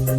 Hello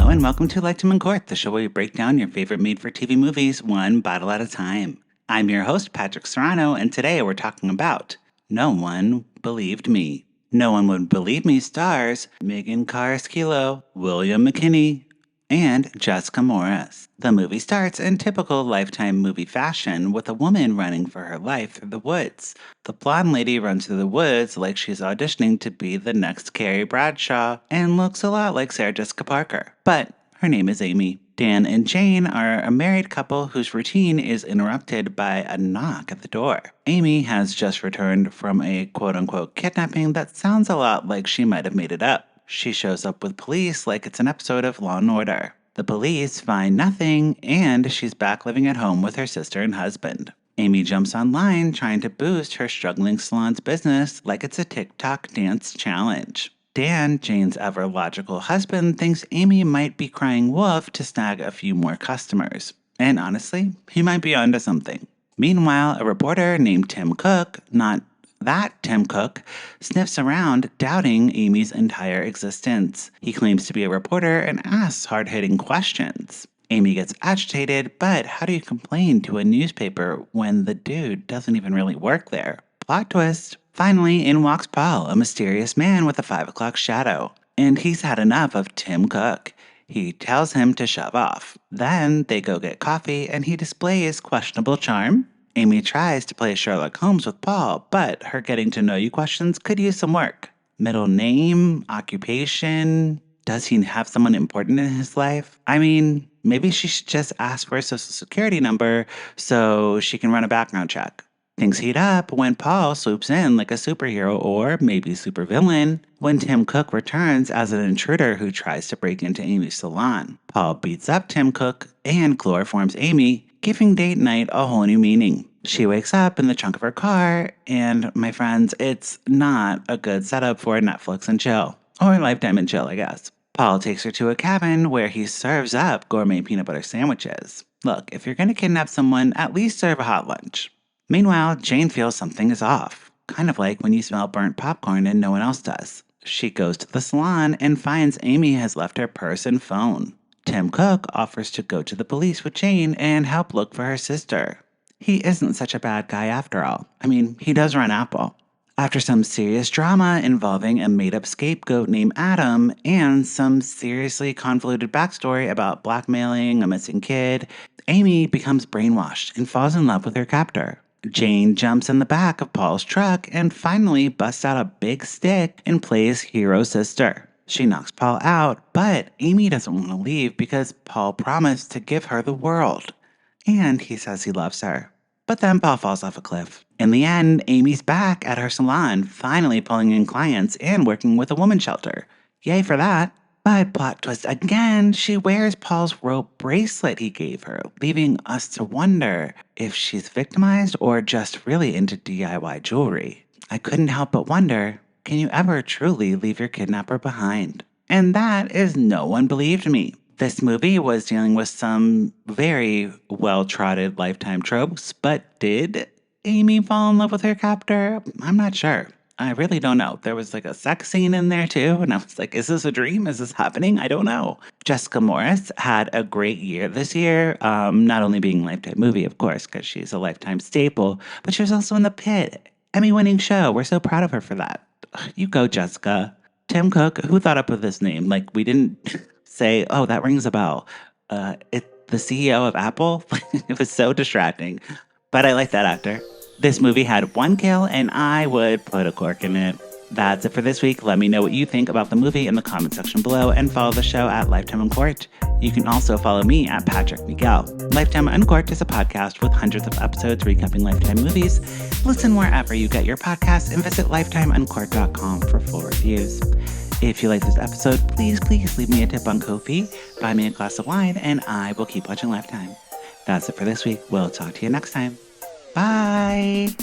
and welcome to Lifetime Uncorked, the show where we break down your favorite made-for-TV movies one bottle at a time. I'm your host, Patrick Serrano, and today we're talking about No One Believed Me. No One Would Believe Me stars Meghan Carrasquillo, William McKinney, and Jessica Morris. The movie starts in typical Lifetime movie fashion with a woman running for her life through the woods. The blonde lady runs through the woods like she's auditioning to be the next Carrie Bradshaw and looks a lot like Sarah Jessica Parker. But her name is Amy. Dan and Jane are a married couple whose routine is interrupted by a knock at the door. Amy has just returned from a quote-unquote kidnapping that sounds a lot like she might have made it up. She shows up with police like it's an episode of Law & Order. The police find nothing, and she's back living at home with her sister and husband. Amy jumps online trying to boost her struggling salon's business like it's a TikTok dance challenge. Dan, Jane's ever-logical husband, thinks Amy might be crying wolf to snag a few more customers. And honestly, he might be onto something. Meanwhile, a reporter named Tim Cook, not that Tim Cook, sniffs around, doubting Amy's entire existence. He claims to be a reporter and asks hard-hitting questions. Amy gets agitated, but how do you complain to a newspaper when the dude doesn't even really work there? Plot twist. Finally, in walks Paul, a mysterious man with a 5 o'clock shadow. And he's had enough of Tim Cook. He tells him to shove off. Then they go get coffee, and he displays questionable charm. Amy tries to play Sherlock Holmes with Paul, but her getting-to-know-you questions could use some work. Middle name? Occupation? Does he have someone important in his life? I mean, maybe she should just ask for a social security number so she can run a background check. Things heat up when Paul swoops in like a superhero or maybe supervillain when Tim Cook returns as an intruder who tries to break into Amy's salon. Paul beats up Tim Cook and chloroforms Amy, giving date night a whole new meaning. She wakes up in the trunk of her car, and my friends, it's not a good setup for Netflix and chill. Or Lifetime and chill, I guess. Paul takes her to a cabin where he serves up gourmet peanut butter sandwiches. Look, if you're going to kidnap someone, at least serve a hot lunch. Meanwhile, Jane feels something is off. Kind of like when you smell burnt popcorn and no one else does. She goes to the salon and finds Amy has left her purse and phone. Tim Cook offers to go to the police with Jane and help look for her sister. He isn't such a bad guy after all. I mean, he does run Apple. After some serious drama involving a made-up scapegoat named Adam and some seriously convoluted backstory about blackmailing a missing kid, Amy becomes brainwashed and falls in love with her captor. Jane jumps in the back of Paul's truck and finally busts out a big stick and plays hero sister. She knocks Paul out, but Amy doesn't want to leave because Paul promised to give her the world. And he says he loves her. But then Paul falls off a cliff. In the end, Amy's back at her salon, finally pulling in clients and working with a women's shelter. Yay for that. But plot twist again, she wears Paul's rope bracelet he gave her, leaving us to wonder if she's victimized or just really into DIY jewelry. I couldn't help but wonder, can you ever truly leave your kidnapper behind? And that is No One Believed Me. This movie was dealing with some very well-trodden Lifetime tropes, but did Amy fall in love with her captor? I'm not sure. I really don't know. There was like a sex scene in there too, and I was like, is this a dream? Is this happening? I don't know. Jessica Morris had a great year this year, not only being a Lifetime movie, of course, because she's a Lifetime staple, but she was also in The Pit, Emmy-winning show. We're so proud of her for that. You go, Jessica. Tim Cook, who thought up with this name? Like, we didn't say, oh, that rings a bell. It's the CEO of Apple? It was so distracting, but I like that actor. This movie had one kill, and I would put a cork in it. That's it for this week. Let me know what you think about the movie in the comment section below, and follow the show at Lifetime Uncorked. You can also follow me at Patrick Miguel. Lifetime Uncorked is a podcast with hundreds of episodes recapping Lifetime movies. Listen wherever you get your podcasts, and visit lifetimeuncorked.com for full reviews. If you like this episode, please leave me a tip on Ko-fi, buy me a glass of wine, and I will keep watching Lifetime. That's it for this week. We'll talk to you next time. Bye!